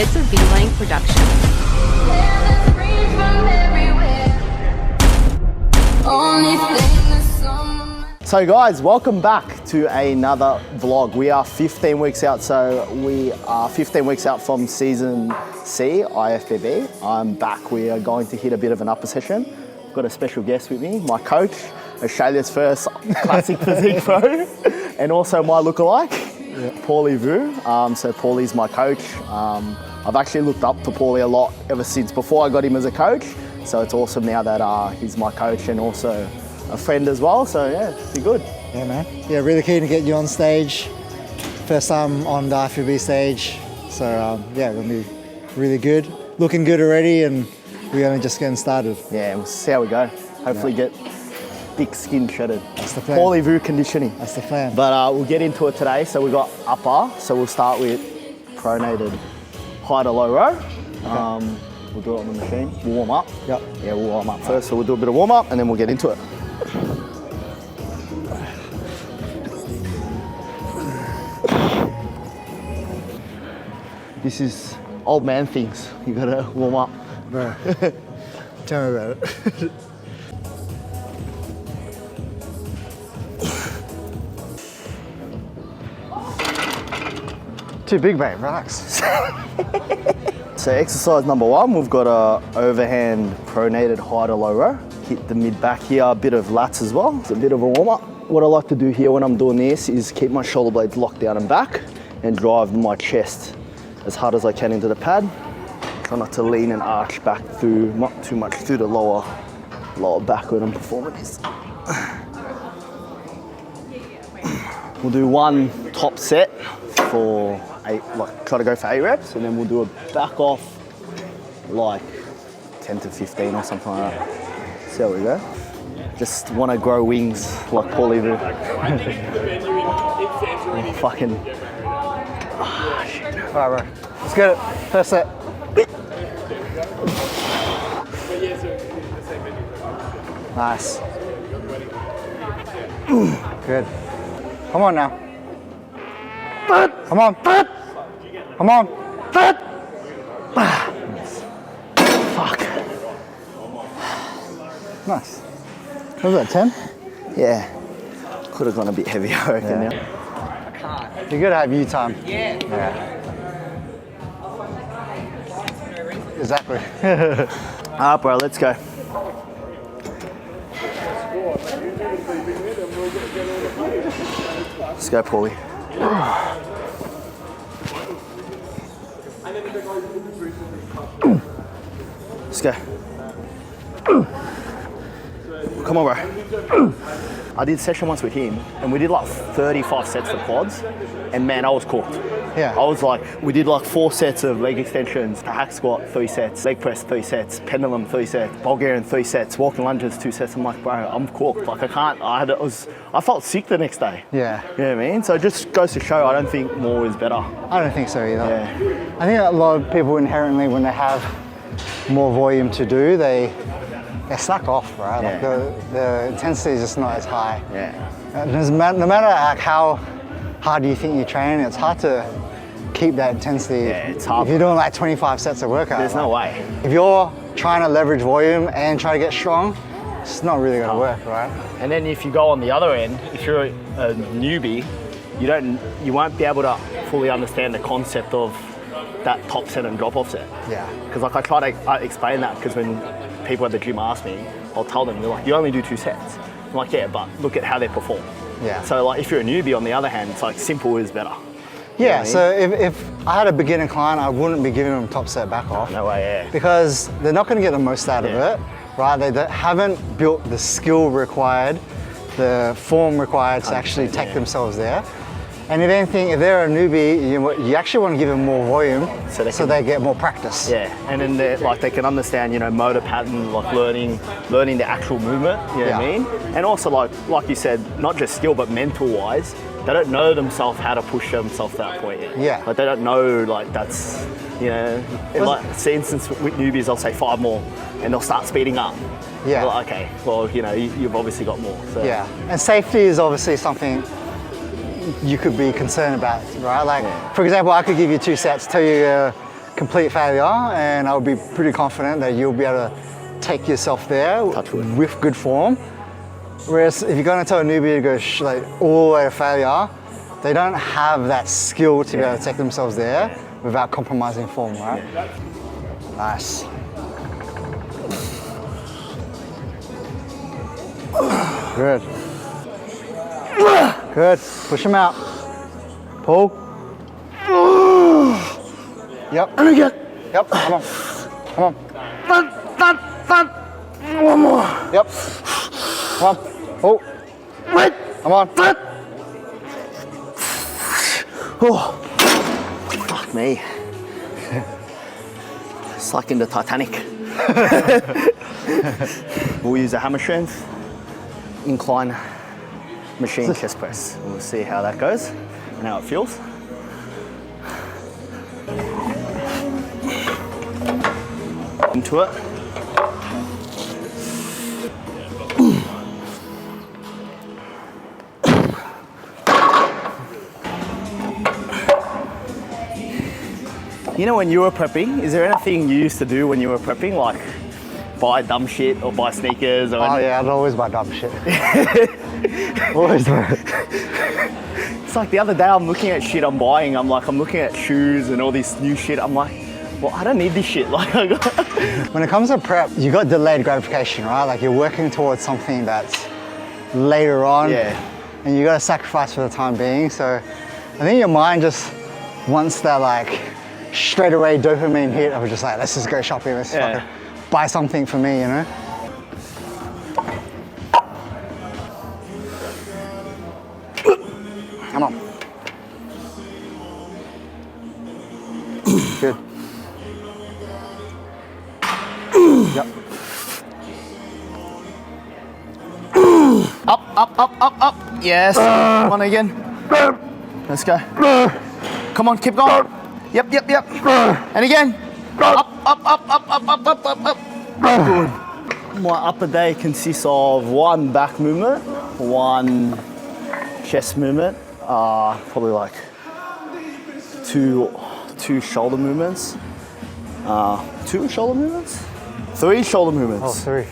It's a V-Link production. So guys, welcome back to another vlog. We are 15 weeks out, so we are 15 weeks out from Season C, IFBB. I'm back. We are going to hit a bit of an upper session. I've got a special guest with me, my coach, Australia's first classic physique pro, and also my lookalike, Paulie Vu. So Paulie's my coach. I've actually looked up to Paulie a lot ever since before I got him as a coach. So it's awesome now that he's my coach and also a friend as well. So yeah, it's been good. Yeah, man. Yeah, really keen to get you on stage. First time on the IFBB stage. So yeah, gonna be really good. Looking good already, and we're only just getting started. Yeah, we'll see how we go. Hopefully get thick skin shredded. That's the plan. Paulie Vu conditioning. That's the plan. But we'll get into it today. So we've got upper. So we'll start with pronated high to low row. Okay. We'll do it on the machine. We'll warm up. Yep. Yeah, we'll warm up first. So we'll do a bit of warm up and then we'll get into it. This is old man things. You gotta warm up. Bro, tell me about it. Too big, mate, relax. So exercise number one, we've got a overhand pronated high to low row. Hit the mid back here, a bit of lats as well. It's a bit of a warm up. What I like to do here when I'm doing this is keep my shoulder blades locked down and back and drive my chest as hard as I can into the pad. Try not to lean and arch back through, not too much through the lower back when I'm performing this. We'll do one top set for 8, like try to go for 8 reps, and then we'll do a back off like 10 to 15 or something like that. See how we go. Just want to grow wings like Paulie Vu. Fucking. Shit. All right, bro. Let's get it. First set. Nice. Good. Come on now. Come on. Come on. Fuck. Nice. What was that, 10? Yeah. Could have gone a bit heavier, I reckon. Yeah. Now. You gotta have you time. Yeah. Exactly. Alright, bro, let's go. Let's go, Paulie. Let's go. Come on, bro. I did session once with him, and we did like 35 sets for quads, and man, I was cooked. Yeah. I was like, we did like 4 sets of leg extensions, a hack squat, 3 sets, leg press, 3 sets, pendulum, 3 sets, Bulgarian, 3 sets, walking lunges, 2 sets. I'm like, bro, I'm cooked. Like, I can't, I felt sick the next day. Yeah. You know what I mean? So it just goes to show, I don't think more is better. I don't think so either. Yeah. I think a lot of people inherently, when they have more volume to do, they slack off, right? Yeah. Like the intensity is just not as high. Yeah. No matter like how hard you think you train, it's hard to keep that intensity. Yeah, it's hard. If you're doing like 25 sets of workout. There's no way. If you're trying to leverage volume and try to get strong, it's not really gonna work, right? And then if you go on the other end, if you're a newbie, you won't be able to fully understand the concept of that top set and drop off set. Yeah. Because like I try to explain that, because when people at the gym ask me, I'll tell them, they're like, you only do 2 sets. I'm like, yeah, but look at how they perform. Yeah. So like if you're a newbie, on the other hand, it's like simple is better. Yeah, so if I had a beginner client, I wouldn't be giving them top set back off. No way, yeah. Because they're not going to get the most out of it, right? They haven't built the skill required, the form required to actually take themselves there. And if anything, if they're a newbie, you actually want to give them more volume so they get more practice. Yeah, and then they can understand, motor pattern, like learning the actual movement, you know what I mean? And also like you said, not just skill, but mental wise, they don't know themselves how to push themselves to that point yet. Yeah. Like they don't know, like that's, like say instance with newbies, I'll say 5 more and they'll start speeding up. Yeah. Like, okay, well, you've obviously got more. So. Yeah, and safety is obviously something you could be concerned about, right? Like, for example, I could give you 2 sets, tell you complete failure, and I would be pretty confident that you'll be able to take yourself there with good form. Whereas if you're going to tell a newbie to go like all the way to failure, they don't have that skill to be able to take themselves there without compromising form, right? Yeah. Nice. Good. Good. Push him out. Pull. Yep. And again. Yep. Come on. Come on. One more. Yep. Come on. Pull. Wait. Come on. Oh. Fuck me. It's like in the Titanic. We'll use a hammer strength, incline machine chest press. We'll see how that goes and how it feels. Into it. You know, when you were prepping, is there anything you used to do when you were prepping, like buy dumb shit or buy sneakers? Or anything? Yeah, I'd always buy dumb shit. Always do it. It's like the other day I'm looking at shit I'm buying. I'm looking at shoes and all this new shit. I'm like, well, I don't need this shit. Like, when it comes to prep, you got delayed gratification, right? Like you're working towards something that's later on, and you got to sacrifice for the time being. So I think your mind just wants that like straight away dopamine hit of just like, let's just go shopping, let's fucking buy something for me, you know? Come on. Good. Yep. Up. Yes. Come on again. Let's go. Come on, keep going. Yep. And again. Up. Good. My upper day consists of one back movement, one chest movement, probably like two shoulder movements, three shoulder movements. Oh, three.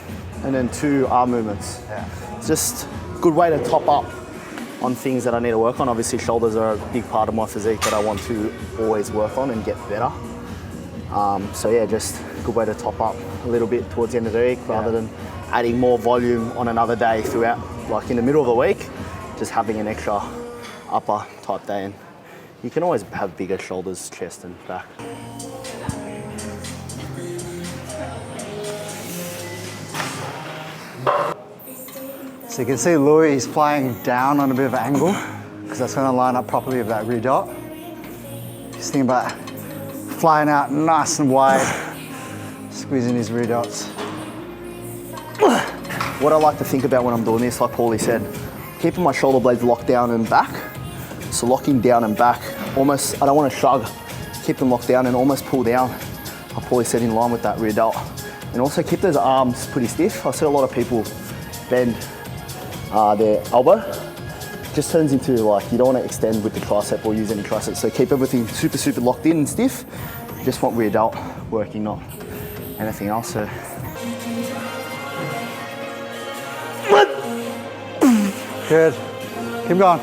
And then 2 arm movements. Yeah. It's just a good way to top up on things that I need to work on. Obviously, shoulders are a big part of my physique that I want to always work on and get better. So yeah, just a good way to top up a little bit towards the end of the week rather than adding more volume on another day throughout, like in the middle of the week, just having an extra upper type day. And you can always have bigger shoulders, chest and back. So you can see Louis is flying down on a bit of an angle because that's going to line up properly with that rear dot. He's thinking about flying out nice and wide, squeezing his rear dots. What I like to think about when I'm doing this, like Paulie said, keeping my shoulder blades locked down and back. So locking down and back, almost, I don't want to shrug, keep them locked down and almost pull down, like Paulie said, in line with that rear delt. And also keep those arms pretty stiff. I see a lot of people bend their elbow. It just turns into like, you don't want to extend with the tricep or use any triceps. So keep everything super locked in and stiff. You just want rear delt working, not anything else. So. Good. Keep going.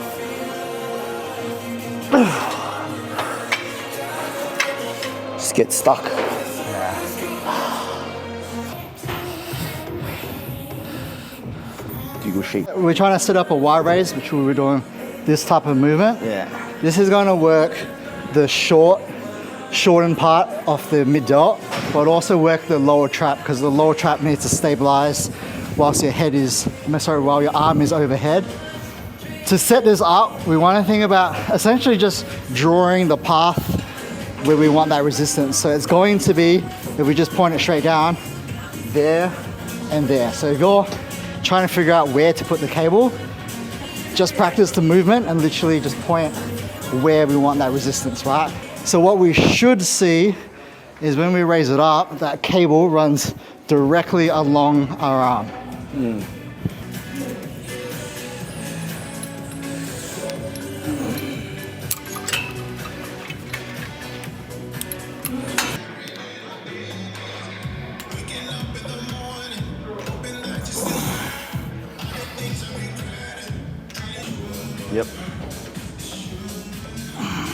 Just get stuck. We're trying to set up a wide raise, which we were doing this type of movement. Yeah. This is going to work the shortened part of the mid delt, but also work the lower trap because the lower trap needs to stabilize while your arm is overhead. To set this up, we want to think about essentially just drawing the path where we want that resistance. So it's going to be, if we just point it straight down, there and there. So if you're trying to figure out where to put the cable, just practice the movement and literally just point where we want that resistance, right? So what we should see is when we raise it up, that cable runs directly along our arm.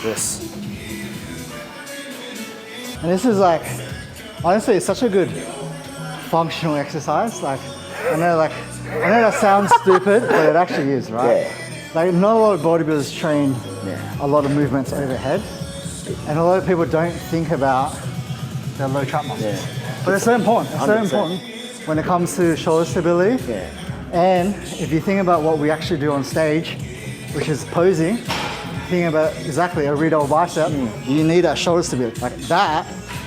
Yes. And this is like, honestly, it's such a good functional exercise. Like, I know that sounds stupid, but it actually is, right? Yeah. Like, not a lot of bodybuilders train a lot of movements overhead, and a lot of people don't think about their low trap muscles. Yeah. But it's so important. It's 100%. So important when it comes to shoulder stability. Yeah. And if you think about what we actually do on stage, which is posing, thinking about exactly a rear bicep, you need that shoulder stability. Like that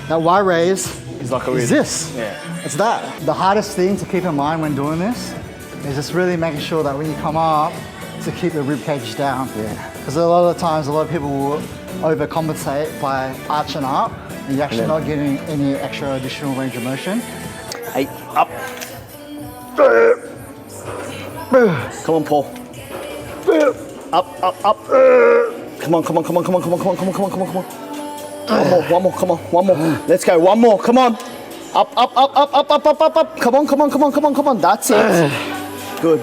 Y raise is like this. Yeah. It's that. The hardest thing to keep in mind when doing this is just really making sure that when you come up, to keep the rib cage down. Yeah. Because a lot of the times, a lot of people will overcompensate by arching up, and you're actually not getting any extra additional range of motion. Hey, up. Come on, Paul. Up. Come on. One more. Let's go. One more. Come on. Up. Come on. That's it. Good.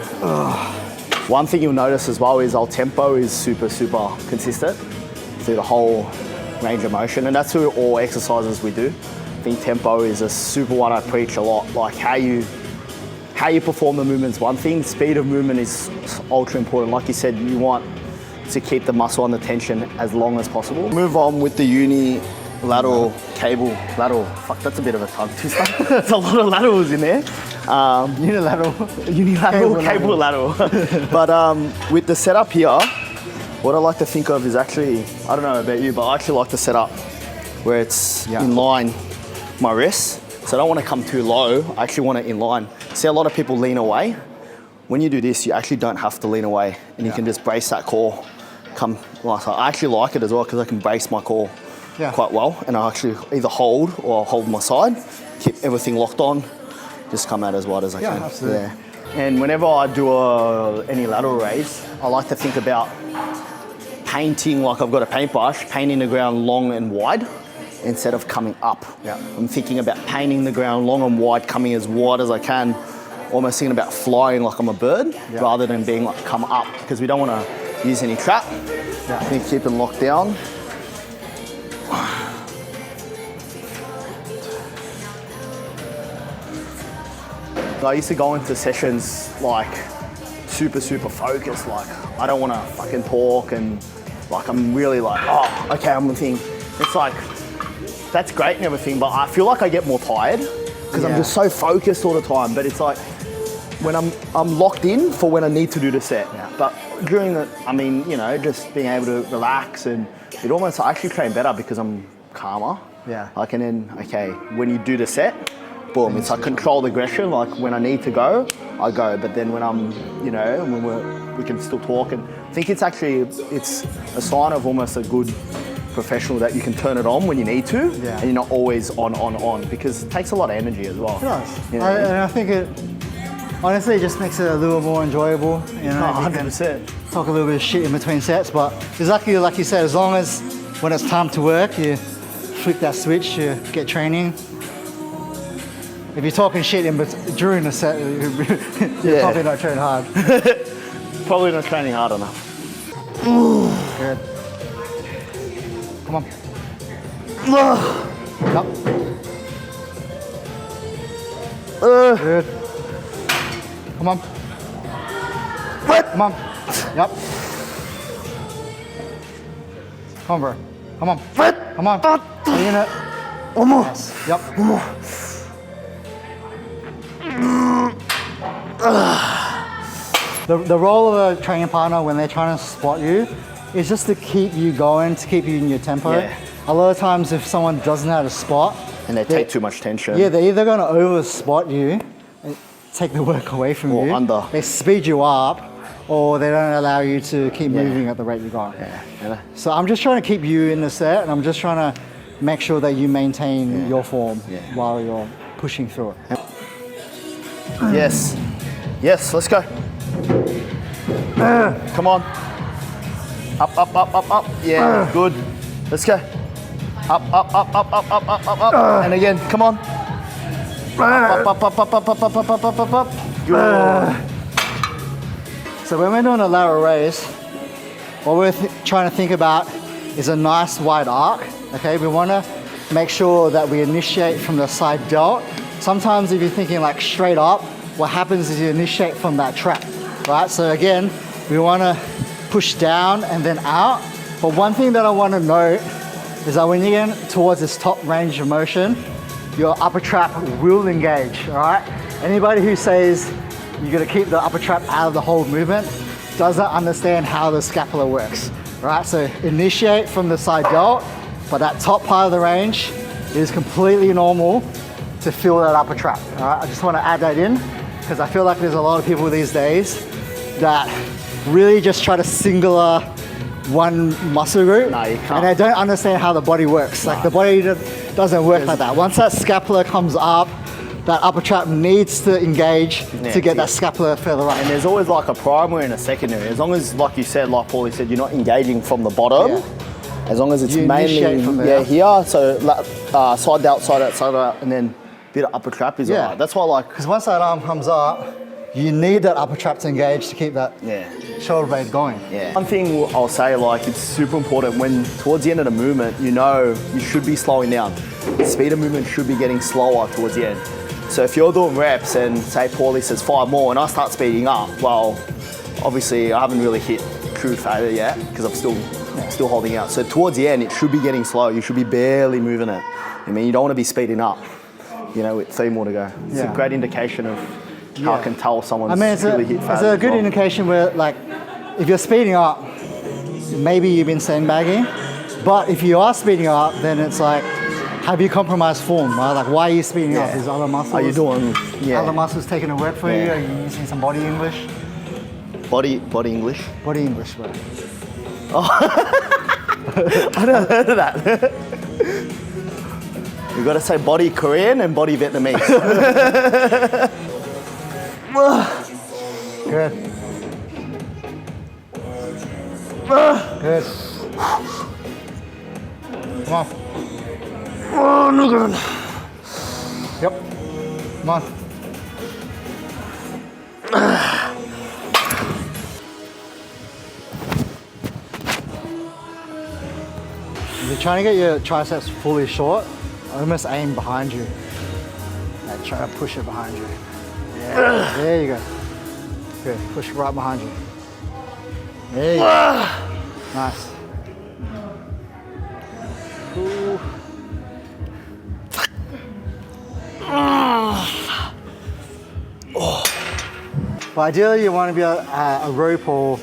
One thing you'll notice as well is our tempo is super consistent through the whole range of motion, and that's through all exercises we do. I think tempo is a super one I preach a lot. Like how you perform the movement is one thing, speed of movement is ultra important. Like you said, you want to keep the muscle under tension as long as possible. Move on with the unilateral cable lateral. Fuck, that's a bit of a tongue twister. There's a lot of laterals in there. Unilateral cable lateral. But with the setup here, what I like to think of is actually, I don't know about you, but I actually like to set up where it's in line with my wrists. So I don't want to come too low, I actually want it in line. See, a lot of people lean away. When you do this, you actually don't have to lean away, and you can just brace that core. I actually like it as well because I can brace my core quite well, and I actually either hold or I'll hold my side, keep everything locked on, just come out as wide as I can. Absolutely. Yeah. And whenever I do any lateral raise, I like to think about painting, like I've got a paintbrush, painting the ground long and wide instead of coming up. Yeah. I'm thinking about painting the ground long and wide, coming as wide as I can, almost thinking about flying like I'm a bird rather than being like come up, because we don't want to use any trap. I think keep them locked down. I used to go into sessions like super focused, like I don't want to fucking talk, and like I'm really like, oh, okay, I'm gonna think. It's like, that's great and everything, but I feel like I get more tired because I'm just so focused all the time. But it's like when I'm locked in for when I need to do the set. But during the, I mean, you know, just being able to relax, and it almost, I actually train better because I'm calmer. Like, and then, okay, when you do the set, boom, it's like controlled aggression. Like when I need to go, I go. But then when I'm, you know, when we can still talk, and I think it's actually, it's a sign of almost a good professional that you can turn it on when you need to, and you're not always on, because it takes a lot of energy as well. It does. You know? And I think it, honestly, it just makes it a little more enjoyable. You know, 100%. Talk a little bit of shit in between sets, but exactly like you said, as long as when it's time to work, you flick that switch, you get training. If you're talking shit during the set, you're probably not training hard. Probably not training hard enough. Good. Come on. Yep. Good. Come on. Come on. Yep. Come on, bro. Come on. Come on. Are you in it? One more. Yes. Yep. One more. The role of a training partner when they're trying to spot you is just to keep you going, to keep you in your tempo. A lot of times if someone doesn't know how to spot, and they take too much tension. they're either going to over spot you and take the work away from you, under. They speed you up, or they don't allow you to keep moving at the rate you're going. So I'm just trying to keep you in the set, and I'm just trying to make sure that you maintain your form while you're pushing through it. Yes, let's go. Come on. Up. Yeah, good. Let's go. Up. And again, come on. Up. Good. So when we're doing a lateral raise, what we're trying to think about is a nice wide arc, okay? We wanna make sure that we initiate from the side delt. Sometimes if you're thinking like straight up, what happens is you initiate from that trap, right? So again, we wanna push down and then out. But one thing that I wanna note is that when you get towards this top range of motion, your upper trap will engage, all right? Anybody who says you're gonna keep the upper trap out of the whole movement doesn't understand how the scapula works, right? So initiate from the side delt, but that top part of the range is completely normal to feel that upper trap, all right? I just wanna add that in because I feel like there's a lot of people these days that really just try to singular one muscle group. No, you can't. And they don't understand how the body works. Like the body doesn't work like that. Once that scapula comes up, that upper trap needs to engage to get that scapula further up. And there's always like a primary and a secondary. As long as, like you said, like Paulie said, you're not engaging from the bottom. As long as it's You mainly initiate from there. here. So side out, side out, side out, and then a bit of upper trap is alright. That's why like, because once that arm comes up, you need that upper trap to engage to keep that shoulder blade going. One thing I'll say, like, it's super important when towards the end of the movement, you know you should be slowing down. The speed of movement should be getting slower towards the end. So if you're doing reps and say Paulie says 5 more and I start speeding up, well, obviously I haven't really hit true failure yet because I'm still holding out. So towards the end, it should be getting slow. You should be barely moving it. I mean, you don't want to be speeding up, you know, with 3 more to go. It's a great indication of how I can tell someone's really hit failure. It's a good indication where, like, if you're speeding up, maybe you've been sandbagging, but if you are speeding up, then it's like, have you compromised form, right? Like, why are you speeding up? Is other muscles? Are you doing, other muscles taking a word for you? Are you using some body English? Body English? Body English, right? I never heard of that. You gotta say body Korean and body Vietnamese. Good. Good. Come on. Oh, no good. Yep. Come on. If you're trying to get your triceps fully short, almost aim behind you. Like, try to push it behind you. Yeah, there you go. Good, push it right behind you. There you go. Nice. Ooh. But ideally you want to be a rope, or,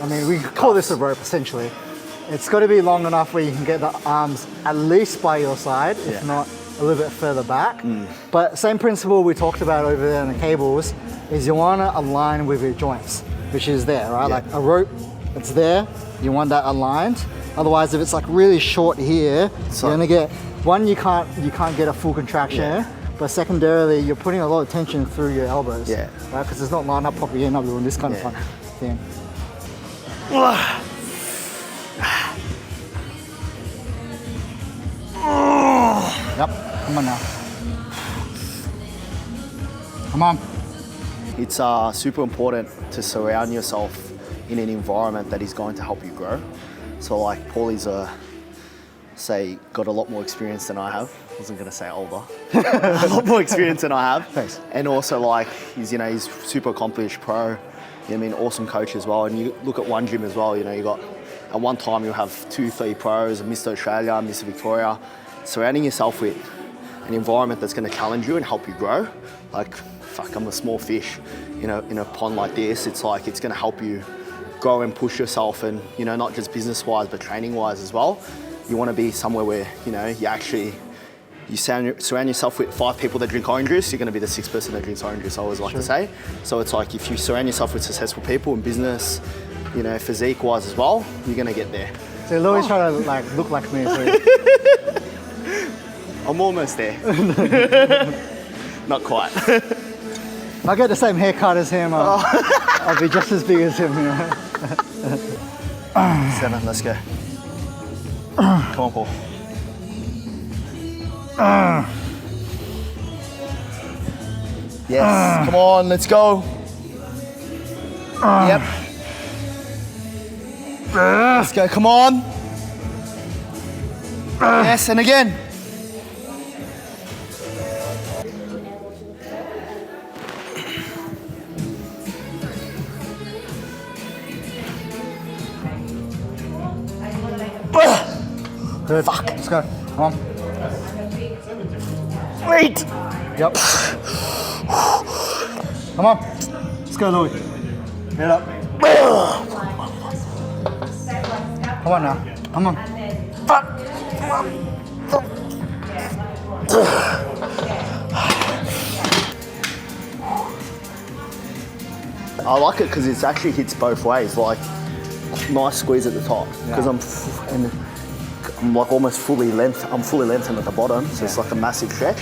I mean, we call this a rope essentially. It's got to be long enough where you can get the arms at least by your side, if not a little bit further back. But same principle we talked about over there in the cables is you want to align with your joints, which is there, right? Like a rope, it's there, you want that aligned. Otherwise, if it's like really short here, you're gonna get, one, you can't get a full contraction, but secondarily, you're putting a lot of tension through your elbows, right? Because it's not lined up properly, you end up doing this kind of thing. Yep, come on now. Come on. It's super important to surround yourself in an environment that is going to help you grow. So like Paulie's got a lot more experience than I have. I wasn't gonna say older. A lot more experience than I have. Thanks. And also like he's super accomplished pro. You know what I mean, awesome coach as well. And you look at one gym as well, you know, you got at one time you'll have 2-3 pros, Mr. Australia, Mr. Victoria. Surrounding yourself with an environment that's gonna challenge you and help you grow. Like, fuck, I'm a small fish, you know, in a pond like this. It's like, it's gonna help you grow and push yourself, and, you know, not just business-wise, but training-wise as well. You wanna be somewhere where, you know, you surround yourself with 5 people that drink orange juice, you're gonna be the 6th person that drinks orange juice, I always like to say. So it's like, if you surround yourself with successful people in business, you know, physique-wise as well, you're gonna get there. So Louis trying to like look like me. So. I'm almost there. Not quite. If I get the same haircut as him, I'll be just as big as him, you know. 7, let's go. Come on, Paul. Yes, come on, let's go. Yep. Let's go, come on. Yes, and again. Good. Fuck. Let's go. Come on. Wait. Yep. Come on. Let's go, Louis. Get up. Come on now. Come on. Fuck. I like it because it actually hits both ways. Like, nice squeeze at the top because I'm like almost fully length. I'm fully lengthened at the bottom, so it's like a massive stretch.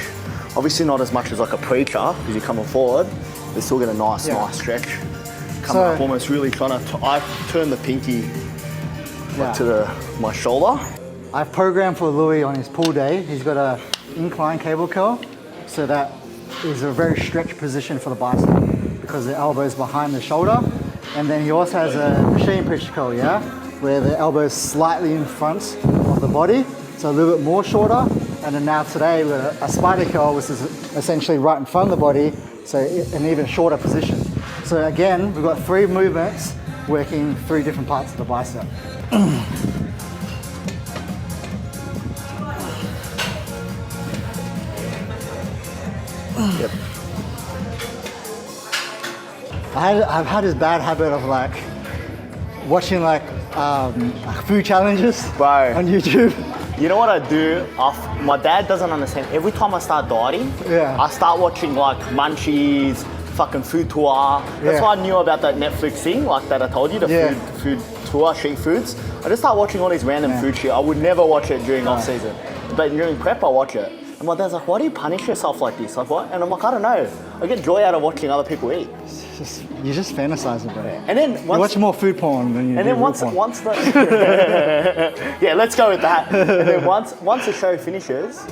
Obviously not as much as like a preacher because you're coming forward. You still get a nice stretch. Coming up, almost really trying to. I turn the pinky to my shoulder. I've programmed for Louis on his pull day. He's got a incline cable curl, so that is a very stretched position for the bicep because the elbow is behind the shoulder. And then he also has a machine push curl, where the elbow is slightly in front of the body, so a little bit more shorter. And then now today we've got a spider curl, which is essentially right in front of the body, so an even shorter position. So again, we've got 3 movements working 3 different parts of the bicep. Yep. I've had this bad habit of like watching like food challenges on YouTube. You know what I do? My dad doesn't understand. Every time I start dieting, I start watching like Munchies, fucking Food Tour. That's why I knew about that Netflix thing, like that I told you, the food tour, street foods. I just start watching all these random food shit. I would never watch it during off season, but during prep I watch it. And my dad's like, why do you punish yourself like this? Like what? And I'm like, I don't know. I get joy out of watching other people eat. You just fantasize about it. And then you watch more food porn than you do real porn. once the yeah, let's go with that. And then once the show finishes,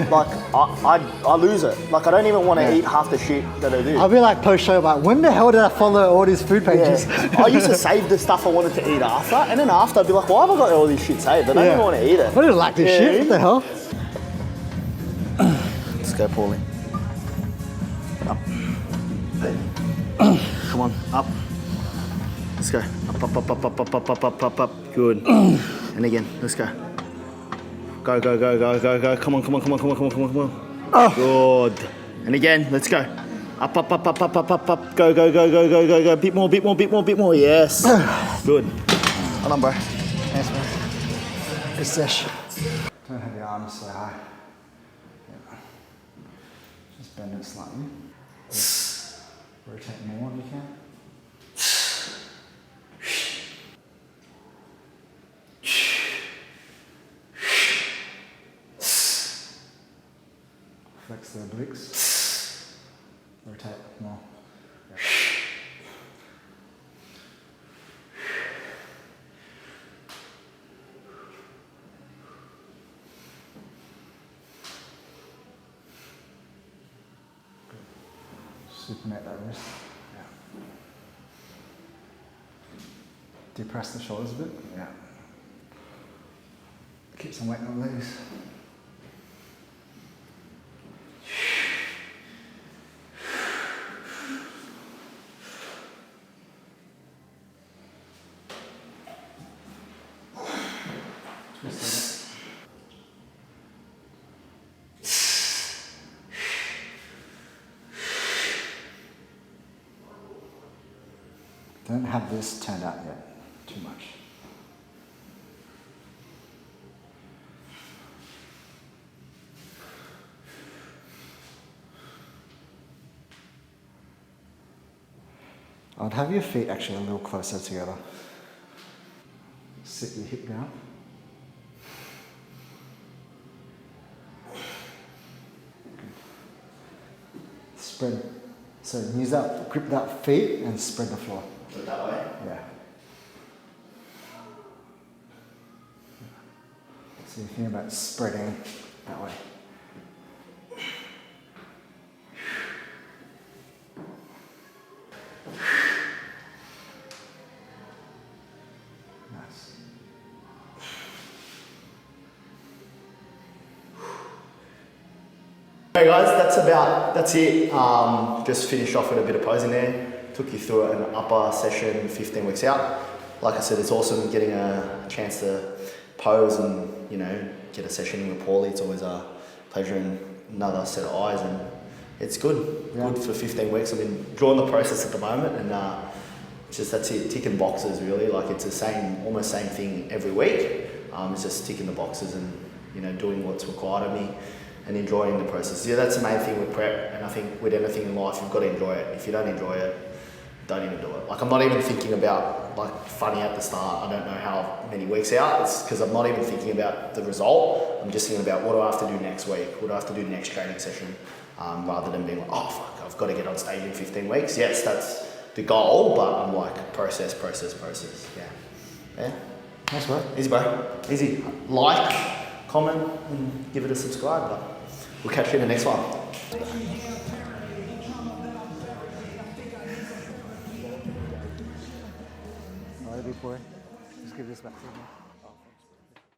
like I lose it. Like I don't even want to eat half the shit that I do. I'll be like post show, like when the hell did I follow all these food pages? I used to save the stuff I wanted to eat after, and then after I'd be like, why have I got all this shit saved? I don't even want to eat it. I don't like this shit. What the hell? Let's go, Paulie. Up. Come on, up. Let's go. Up. Good. And again, let's go. Go. Come on. Good. And again, let's go. Up. Go. Bit more. Yes. Good. Hold on, bro. Thanks, man. Good sesh. Don't have your arms so high. Just bend it slightly. Rotate more if you can. Flex the obliques. Rotate more. Supinate that wrist. Depress the shoulders a bit. Keep some weight on the legs. Twist it. Don't have this turned out yet, too much. I'd have your feet actually a little closer together. Sit your hip down. Spread. So use that, grip that feet and spread the floor. That way? Yeah. So you think about spreading that way. Nice. Anyway, guys, that's it. Just finished off with a bit of posing there. Took you through an upper session, 15 weeks out. Like I said, it's awesome getting a chance to pose and, you know, get a session in with Paulie. It's always a pleasure and another set of eyes, and it's good. Yeah. Good for 15 weeks. I've been enjoying the process at the moment, and that's it, ticking boxes really. Like it's almost same thing every week. It's just ticking the boxes and, you know, doing what's required of me and enjoying the process. Yeah, that's the main thing with prep, and I think with anything in life, you've got to enjoy it. If you don't enjoy it, don't even do it. Like I'm not even thinking about like funny at the start. I don't know how many weeks out. It's because I'm not even thinking about the result. I'm just thinking about what do I have to do next week? What do I have to do next training session? Rather than being like, oh fuck, I've got to get on stage in 15 weeks. Yes, that's the goal, but I'm like process. Yeah. Nice work. Easy, bro. Easy. Like, comment, and give it a subscribe. But we'll catch you in the next one. All right, big boy. Just give this back to me.